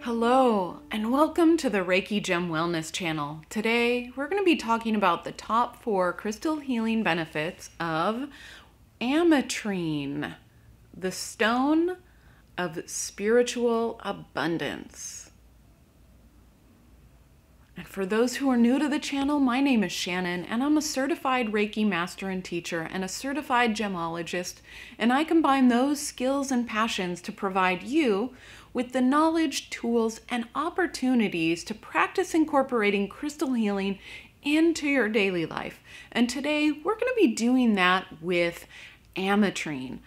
Hello, and welcome to the Reiki Gem Wellness channel. Today, we're going to be talking about the top 4 crystal healing benefits of Ametrine, the stone of spiritual abundance. And for those who are new to the channel, my name is Shannon, and I'm a certified Reiki master and teacher and a certified gemologist, and I combine those skills and passions to provide you with the knowledge, tools, and opportunities to practice incorporating crystal healing into your daily life. And today, we're going to be doing that with Ametrine.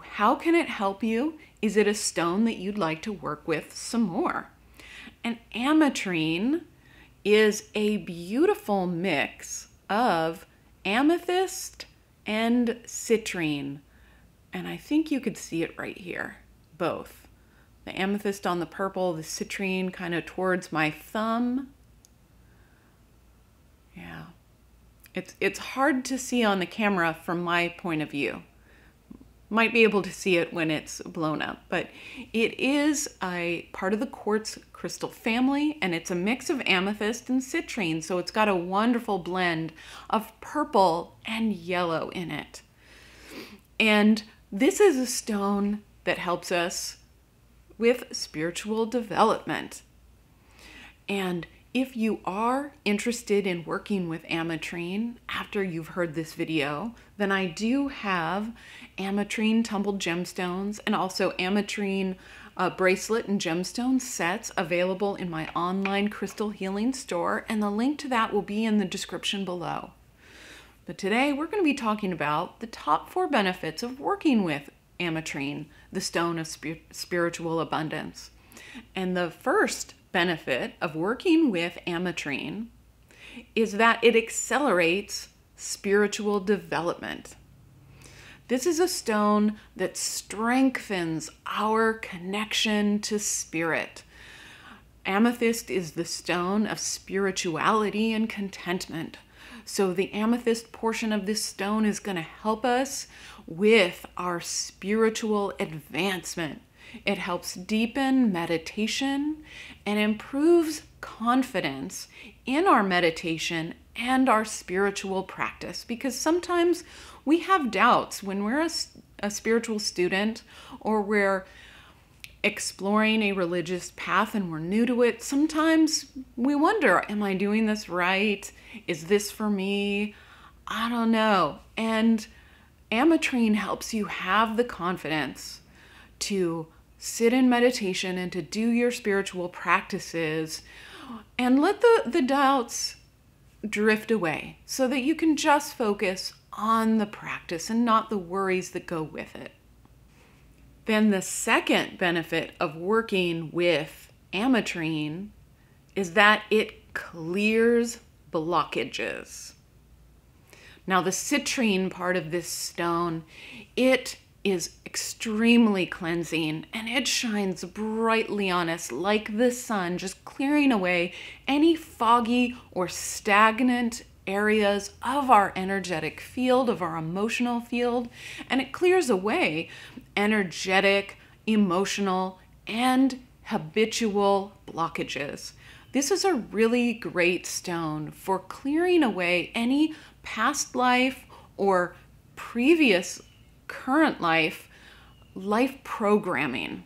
How can it help you? Is it a stone that you'd like to work with some more? And Ametrine is a beautiful mix of amethyst and citrine. And I think you could see it right here, both. The amethyst on the purple, the citrine kind of towards my thumb. Yeah. It's hard to see on the camera from my point of view. Might be able to see it when it's blown up, but it is a part of the quartz crystal family, and it's a mix of amethyst and citrine, so it's got a wonderful blend of purple and yellow in it. And this is a stone that helps us with spiritual development. And if you are interested in working with Ametrine after you've heard this video, then I do have Ametrine tumbled gemstones and also Ametrine bracelet and gemstone sets available in my online crystal healing store, and the link to that will be in the description below. But today we're going to be talking about the top 4 benefits of working with Ametrine, the stone of spiritual abundance. And the first benefit of working with Ametrine is that it accelerates spiritual development. This is a stone that strengthens our connection to spirit. Amethyst is the stone of spirituality and contentment. So the amethyst portion of this stone is going to help us with our spiritual advancement. It helps deepen meditation and improves confidence in our meditation and our spiritual practice, because sometimes we have doubts when we're a spiritual student or we're exploring a religious path and we're new to it. Sometimes we wonder, am I doing this right? Is this for me? I don't know. And Ametrine helps you have the confidence to sit in meditation and to do your spiritual practices and let the doubts drift away so that you can just focus on the practice and not the worries that go with it. Then the second benefit of working with Ametrine is that it clears blockages. Now, the citrine part of this stone, it is extremely cleansing, and it shines brightly on us like the sun, just clearing away any foggy or stagnant areas of our energetic field, of our emotional field, and it clears away energetic, emotional, and habitual blockages. This is a really great stone for clearing away any past life or previous current life programming.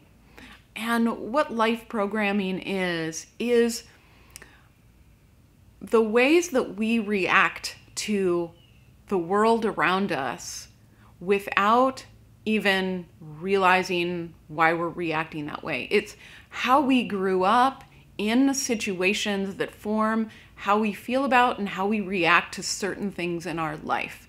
And what life programming is the ways that we react to the world around us without even realizing why we're reacting that way. It's how we grew up in situations that form how we feel about and how we react to certain things in our life.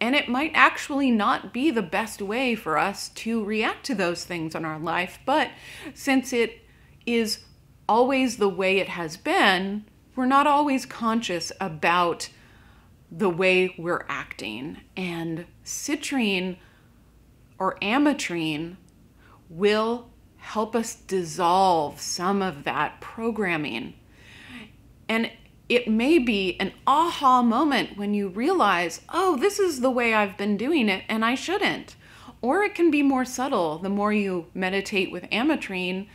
And it might actually not be the best way for us to react to those things in our life, but since it is always the way it has been, we're not always conscious about the way we're acting. And citrine or Ametrine will help us dissolve some of that programming. And it may be an aha moment when you realize, oh, this is the way I've been doing it and I shouldn't. Or it can be more subtle. The more you meditate with Ametrine,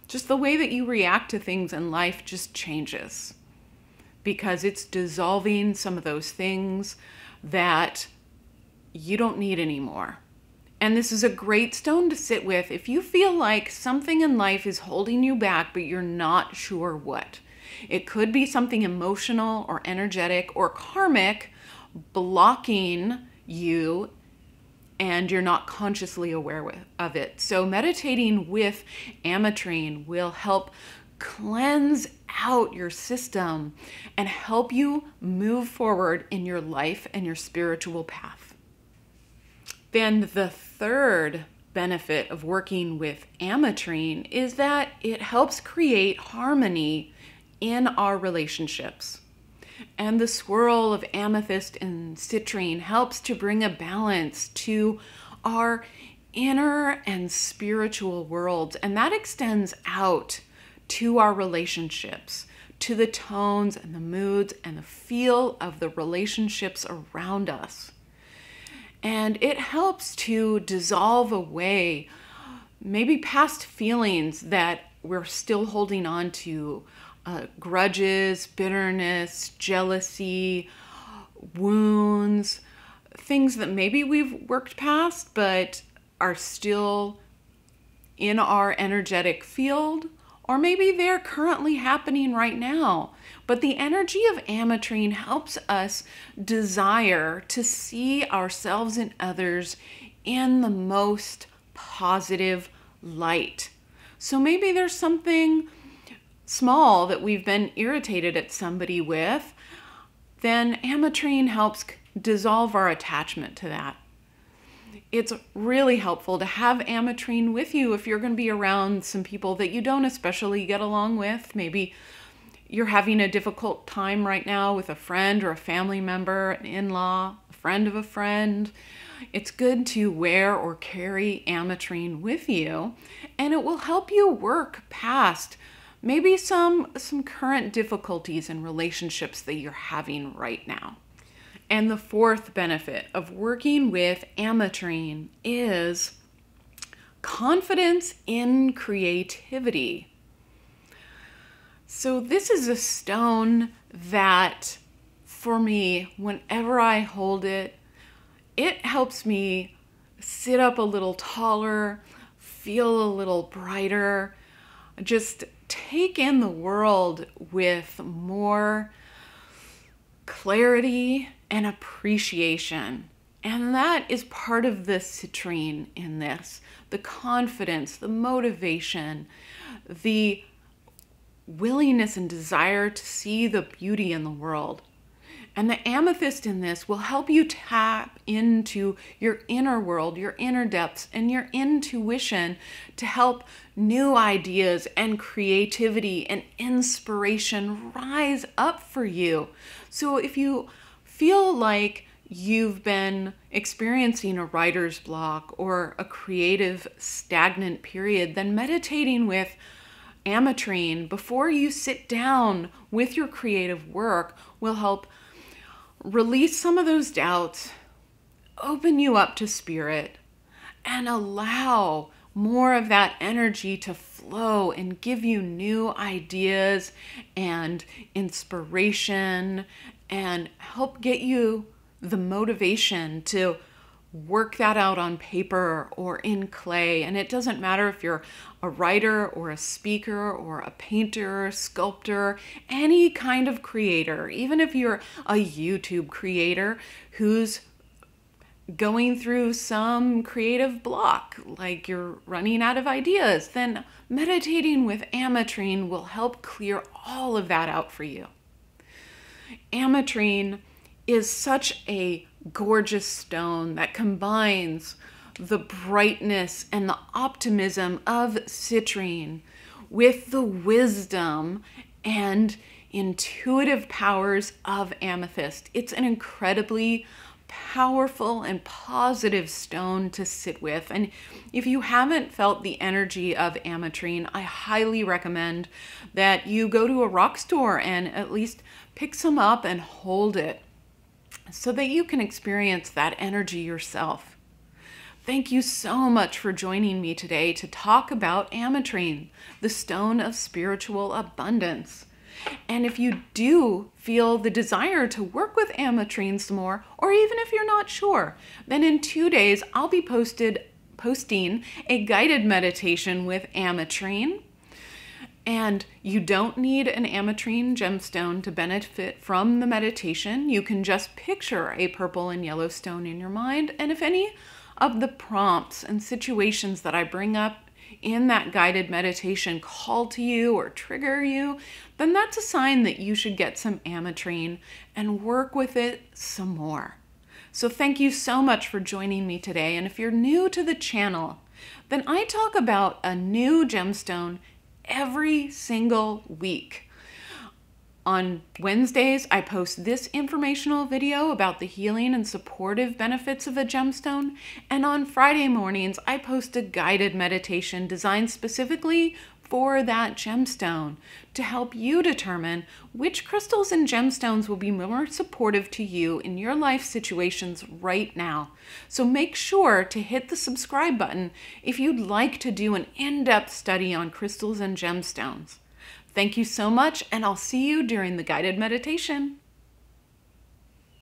Just the way that you react to things in life just changes because it's dissolving some of those things that you don't need anymore. And this is a great stone to sit with if you feel like something in life is holding you back, but you're not sure what. It could be something emotional or energetic or karmic blocking you and you're not consciously aware of it. So meditating with Ametrine will help cleanse out your system and help you move forward in your life and your spiritual path. Then the third benefit of working with Ametrine is that it helps create harmony in our relationships. And the swirl of amethyst and citrine helps to bring a balance to our inner and spiritual worlds. And that extends out to our relationships, to the tones and the moods and the feel of the relationships around us. And it helps to dissolve away maybe past feelings that we're still holding on to, grudges, bitterness, jealousy, wounds, things that maybe we've worked past but are still in our energetic field, or maybe they're currently happening right now. But the energy of Ametrine helps us desire to see ourselves and others in the most positive light. So maybe there's something small that we've been irritated at somebody with, then Ametrine helps dissolve our attachment to that. It's really helpful to have Ametrine with you if you're going to be around some people that you don't especially get along with. Maybe you're having a difficult time right now with a friend or a family member, an in-law, a friend of a friend. It's good to wear or carry Ametrine with you, and it will help you work past maybe some current difficulties in relationships that you're having right now. And the fourth benefit of working with Ametrine is confidence in creativity. So this is a stone that, for me, whenever I hold it, it helps me sit up a little taller, feel a little brighter, just take in the world with more clarity and appreciation. And that is part of the citrine in this. The confidence, the motivation, the willingness and desire to see the beauty in the world. And the amethyst in this will help you tap into your inner world, your inner depths, and your intuition to help new ideas and creativity and inspiration rise up for you. So if you feel like you've been experiencing a writer's block or a creative stagnant period, then meditating with Ametrine before you sit down with your creative work will help release some of those doubts, open you up to spirit, and allow more of that energy to flow and give you new ideas and inspiration and help get you the motivation to work that out on paper or in clay. And it doesn't matter if you're a writer or a speaker or a painter, sculptor, any kind of creator, even if you're a YouTube creator who's going through some creative block, like you're running out of ideas, then meditating with Ametrine will help clear all of that out for you. Ametrine is such a gorgeous stone that combines the brightness and the optimism of citrine with the wisdom and intuitive powers of amethyst. It's an incredibly powerful and positive stone to sit with. And if you haven't felt the energy of Ametrine, I highly recommend that you go to a rock store and at least pick some up and hold it, so that you can experience that energy yourself. Thank you so much for joining me today to talk about Ametrine, the stone of spiritual abundance. And if you do feel the desire to work with Ametrine some more, or even if you're not sure, then in 2 days I'll be posting a guided meditation with Ametrine. And you don't need an Ametrine gemstone to benefit from the meditation. You can just picture a purple and yellow stone in your mind. And if any of the prompts and situations that I bring up in that guided meditation call to you or trigger you, then that's a sign that you should get some Ametrine and work with it some more. So thank you so much for joining me today. And if you're new to the channel, then I talk about a new gemstone every single week. On Wednesdays, I post this informational video about the healing and supportive benefits of a gemstone. And on Friday mornings, I post a guided meditation designed specifically for that gemstone to help you determine which crystals and gemstones will be more supportive to you in your life situations right now. So make sure to hit the subscribe button if you'd like to do an in-depth study on crystals and gemstones. Thank you so much, and I'll see you during the guided meditation.